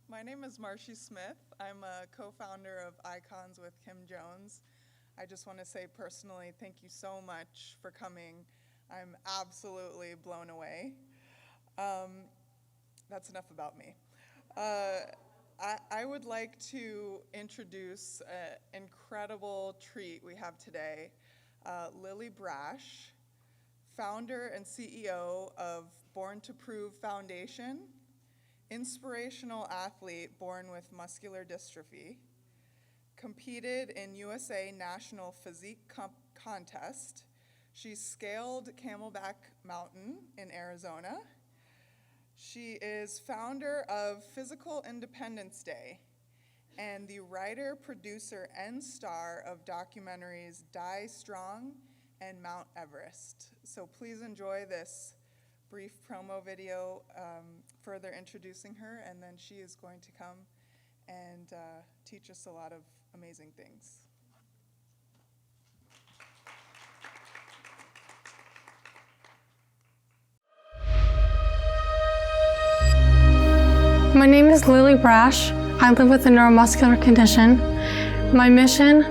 My name is Marcy Smith. I'm a co-founder of Icons with Kim Jones. I just want to say personally, thank you so much for coming. I'm absolutely blown away. That's enough about me. I would like to introduce an incredible treat we have today. Lily Brasch, founder and CEO of Born to Prove Foundation, inspirational athlete born with muscular dystrophy, competed in USA National Physique Contest. She scaled Camelback Mountain in Arizona. She is founder of Physical Independence Day and the writer, producer, and star of documentaries Die Strong and Mount Everest. So please enjoy this brief promo video further introducing her, and then she is going to come and teach us a lot of amazing things. My name is Lily Brasch. I live with a neuromuscular condition. My mission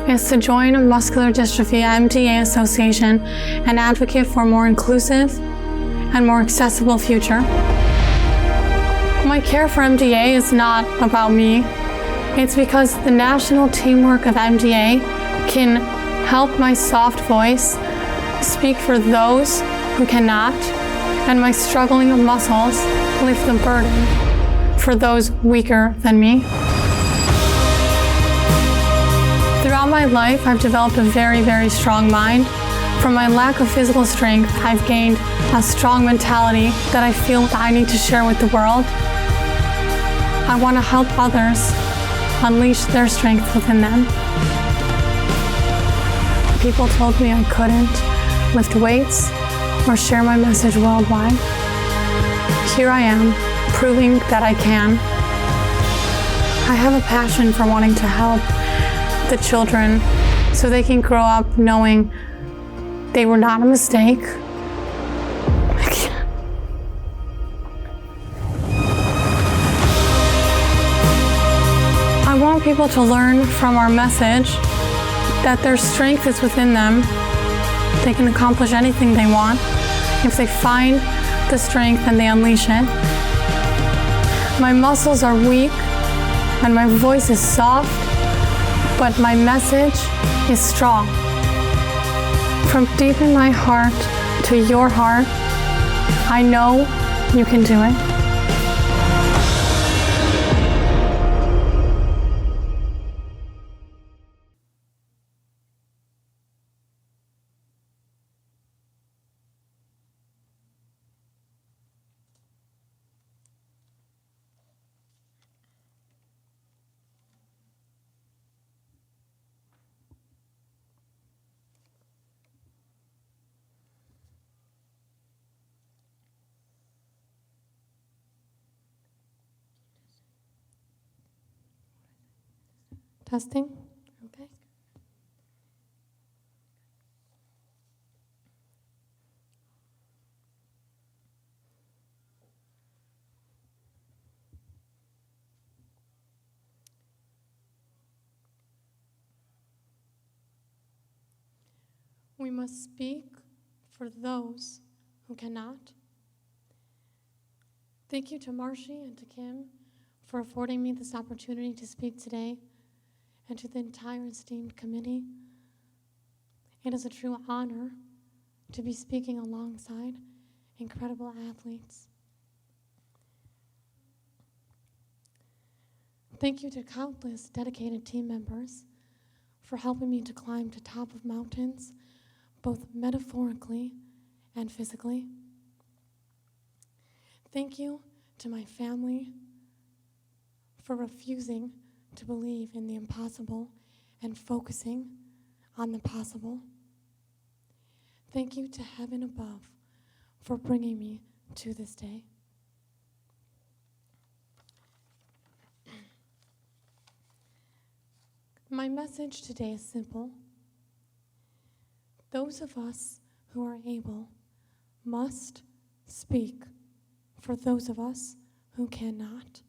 is to join Muscular Dystrophy MDA Association and advocate for a more inclusive and more accessible future. My care for MDA is not about me. It's because the national teamwork of MDA can help my soft voice speak for those who cannot, and my struggling muscles lift the burden for those weaker than me. Throughout my life, I've developed a very, very strong mind. From my lack of physical strength, I've gained a strong mentality that I feel I need to share with the world. I want to help others unleash their strength within them. People told me I couldn't lift weights or share my message worldwide. Here I am, proving that I can. I have a passion for wanting to help the children so they can grow up knowing they were not a mistake. I want people to learn from our message that their strength is within them. They can accomplish anything they want if they find the strength and they unleash it. My muscles are weak and my voice is soft, but my message is strong. From deep in my heart to your heart, I know you can do it. Testing? Okay. We must speak for those who cannot. Thank you to Marcy and to Kim for affording me this opportunity to speak today, and to the entire esteemed committee. It is a true honor to be speaking alongside incredible athletes. Thank you to countless dedicated team members for helping me to climb to top of mountains, both metaphorically and physically. Thank you to my family for refusing to believe in the impossible and focusing on the possible. Thank you to heaven above for bringing me to this day. My message today is simple. Those of us who are able must speak for those of us who cannot.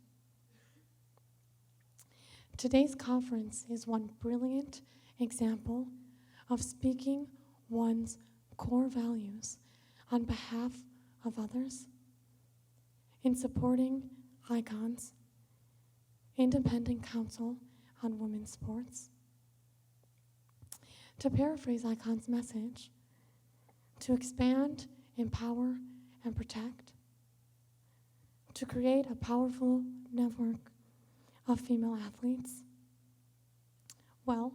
Today's conference is one brilliant example of speaking one's core values on behalf of others, in supporting ICON's Independent Council on Women's Sports. To paraphrase ICON's message, to expand, empower, and protect, to create a powerful network of female athletes. Well,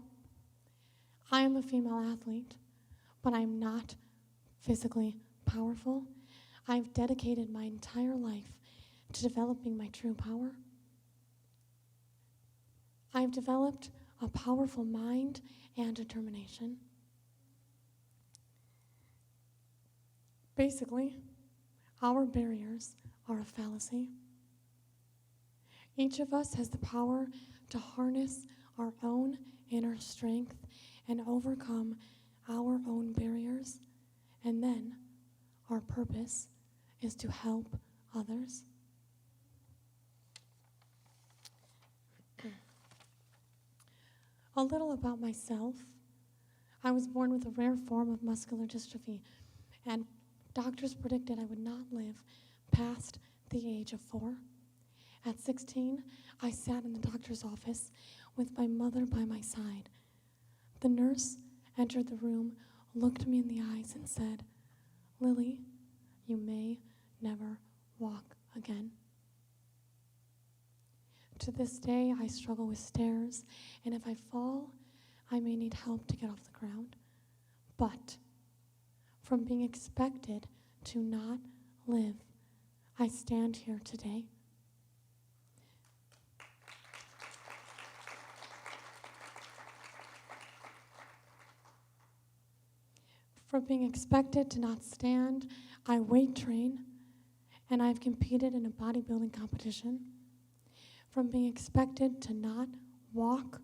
I am a female athlete, but I'm not physically powerful. I've dedicated my entire life to developing my true power. I've developed a powerful mind and determination. Basically, our barriers are a fallacy. Each of us has the power to harness our own inner strength and overcome our own barriers, and then our purpose is to help others. A little about myself. I was born with a rare form of muscular dystrophy, and doctors predicted I would not live past the age of 4. At 16, I sat in the doctor's office with my mother by my side. The nurse entered the room, looked me in the eyes, and said, "Lily, you may never walk again." To this day, I struggle with stairs, and if I fall, I may need help to get off the ground. But from being expected to not live, I stand here today. From being expected to not stand, I weight train, and I've competed in a bodybuilding competition. From being expected to not walk,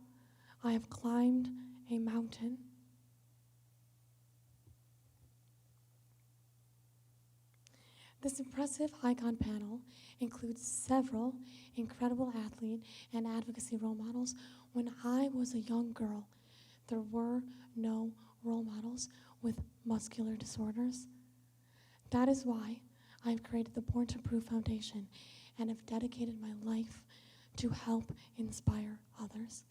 I have climbed a mountain. This impressive ICON panel includes several incredible athlete and advocacy role models. When I was a young girl, there were no role models with muscular disorders. That is why I've created the Born to Prove Foundation and have dedicated my life to help inspire others.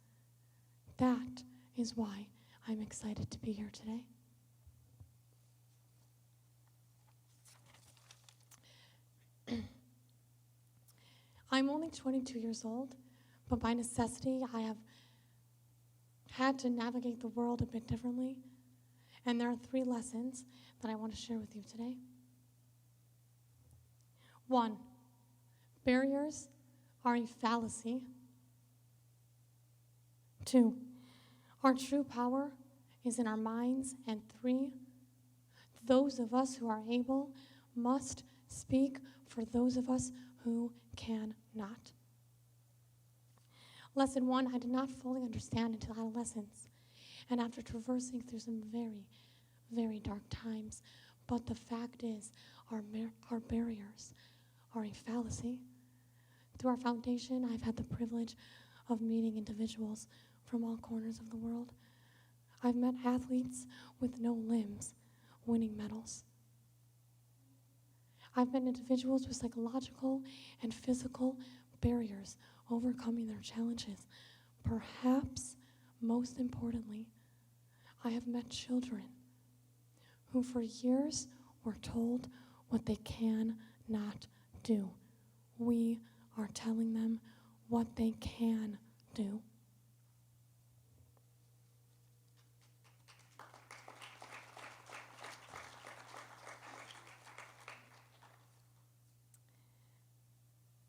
That is why I'm excited to be here today. I'm only 22 years old, but by necessity, I have had to navigate the world a bit differently, and there are 3 lessons that I want to share with you today. 1, barriers are a fallacy. 2, our true power is in our minds. And 3, those of us who are able must speak for those of us who cannot. Lesson 1, I did not fully understand until adolescence, and after traversing through some very, very dark times. But the fact is, our barriers are a fallacy. Through our foundation, I've had the privilege of meeting individuals from all corners of the world. I've met athletes with no limbs winning medals. I've met individuals with psychological and physical barriers overcoming their challenges. Perhaps most importantly, I have met children who for years were told what they cannot do. We are telling them what they can do.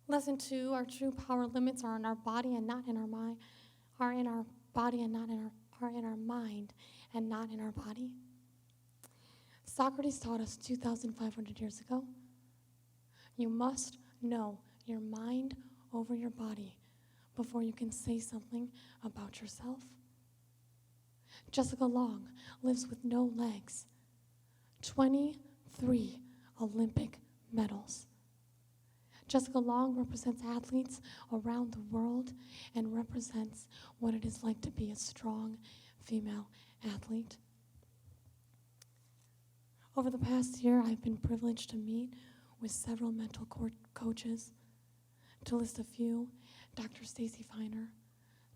Lesson 2, our true power limits are in our body and not in our mind, are in our body and not in our mind and not in our body. Socrates taught us 2,500 years ago, you must know your mind over your body before you can say something about yourself. Jessica Long lives with no legs, 23 Olympic medals. Jessica Long represents athletes around the world and represents what it is like to be a strong female athlete. Over the past year, I've been privileged to meet with several mental coaches. To list a few, Dr. Stacy Feiner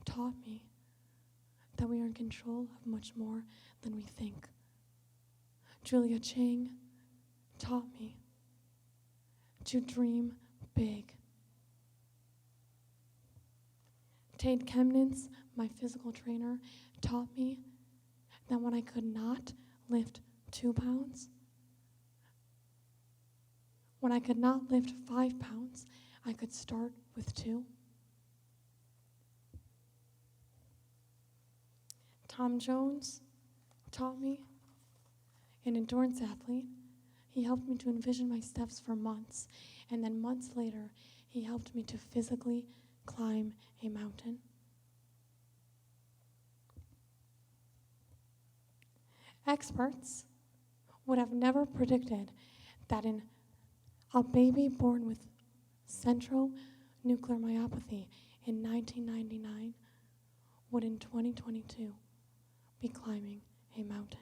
taught me that we are in control of much more than we think. Julia Chang taught me to dream big. Tate Chemnitz, my physical trainer, taught me that when I could not lift 2 pounds, when I could not lift 5 pounds, I could start with 2. Tom Jones taught me, an endurance athlete. He helped me to envision my steps for months, and then months later, he helped me to physically climb a mountain. Experts would have never predicted that in a baby born with central nuclear myopathy in 1999 would in 2022 be climbing a mountain.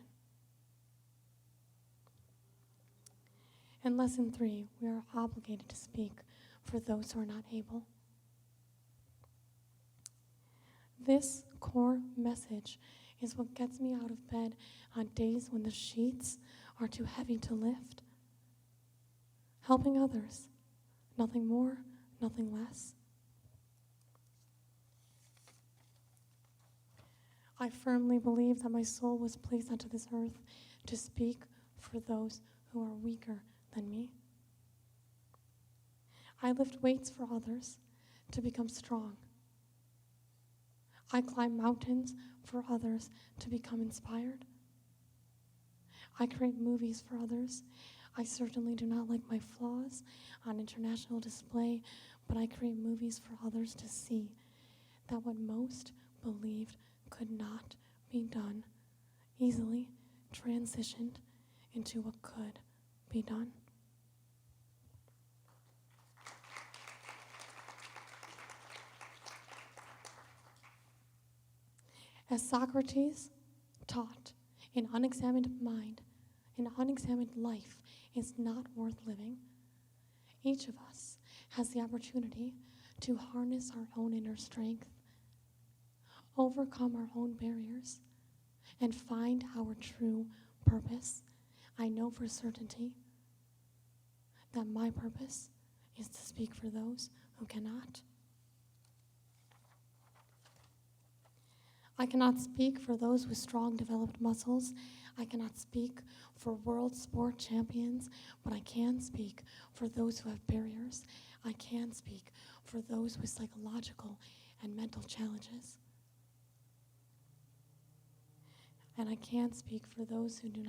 In lesson 3, we are obligated to speak for those who are not able. This core message is what gets me out of bed on days when the sheets are too heavy to lift. Helping others, nothing more, nothing less. I firmly believe that my soul was placed onto this earth to speak for those who are weaker than me. I lift weights for others to become strong. I climb mountains for others to become inspired. I create movies for others. I certainly do not like my flaws on international display, but I create movies for others to see that what most believed could not be done easily transitioned into what could be done. As Socrates taught, an unexamined mind, an unexamined life is not worth living. Each of us has the opportunity to harness our own inner strength, overcome our own barriers, and find our true purpose. I know for certainty that my purpose is to speak for those who cannot. I cannot speak for those with strong developed muscles. I cannot speak for world sport champions, but I can speak for those who have barriers. I can speak for those with psychological and mental challenges. And I can speak for those who do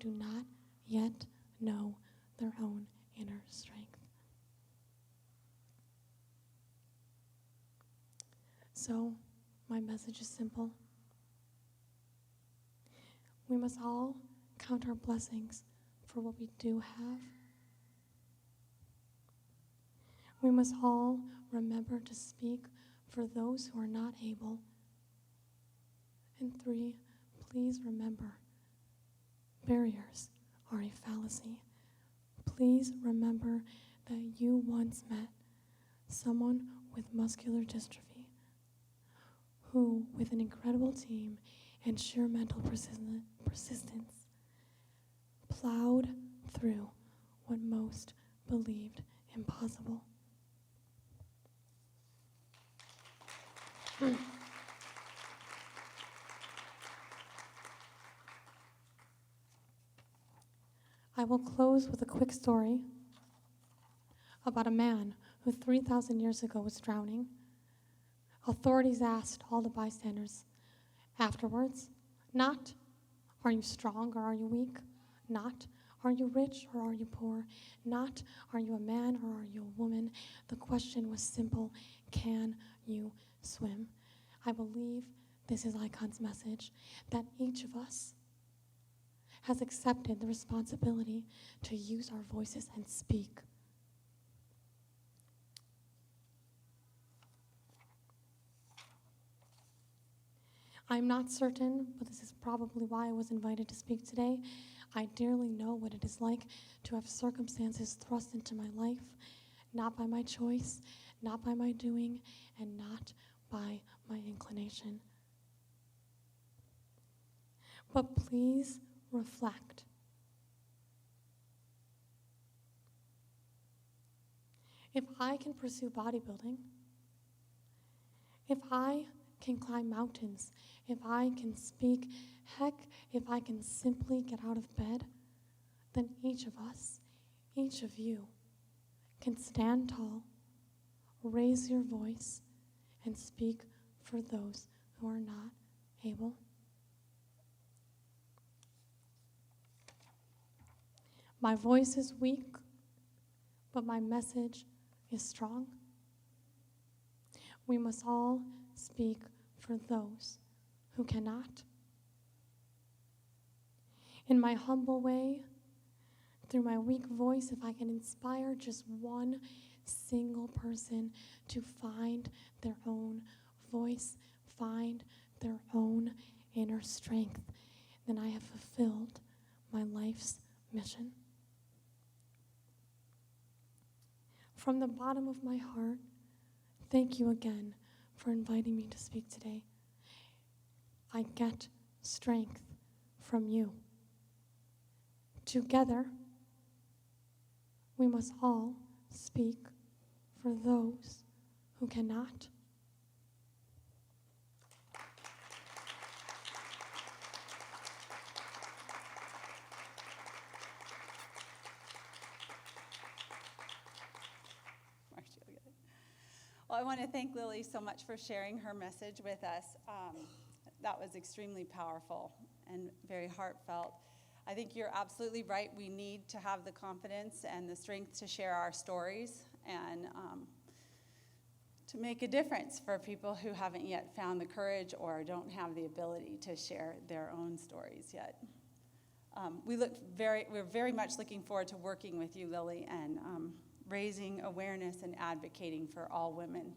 not yet know their own inner strength. So, my message is simple. We must all count our blessings for what we do have. We must all remember to speak for those who are not able. And 3, please remember, barriers are a fallacy. Please remember that you once met someone with muscular dystrophy who, with an incredible team and sheer mental persistence, plowed through what most believed impossible. I will close with a quick story about a man who 3,000 years ago was drowning. Authorities asked all the bystanders afterwards, not, are you strong or are you weak? Not, are you rich or are you poor? Not, are you a man or are you a woman? The question was simple, can you swim? I believe this is Icon's message, that each of us has accepted the responsibility to use our voices and speak. I'm not certain, but this is probably why I was invited to speak today. I dearly know what it is like to have circumstances thrust into my life, not by my choice, not by my doing, and not by my inclination. But please reflect. If I can pursue bodybuilding, if I can climb mountains, if I can speak, heck, if I can simply get out of bed, then each of us, each of you, can stand tall, raise your voice, and speak for those who are not able. My voice is weak, but my message is strong. We must all speak for those who cannot. In my humble way, through my weak voice, if I can inspire just one single person to find their own voice, find their own inner strength, then I have fulfilled my life's mission. From the bottom of my heart, thank you again for inviting me to speak today. I get strength from you. Together, we must all speak for those who cannot. Well, I want to thank Lily so much for sharing her message with us. That was extremely powerful and very heartfelt. I think you're absolutely right. We need to have the confidence and the strength to share our stories and to make a difference for people who haven't yet found the courage or don't have the ability to share their own stories yet. We're very much looking forward to working with you, Lily, and raising awareness and advocating for all women.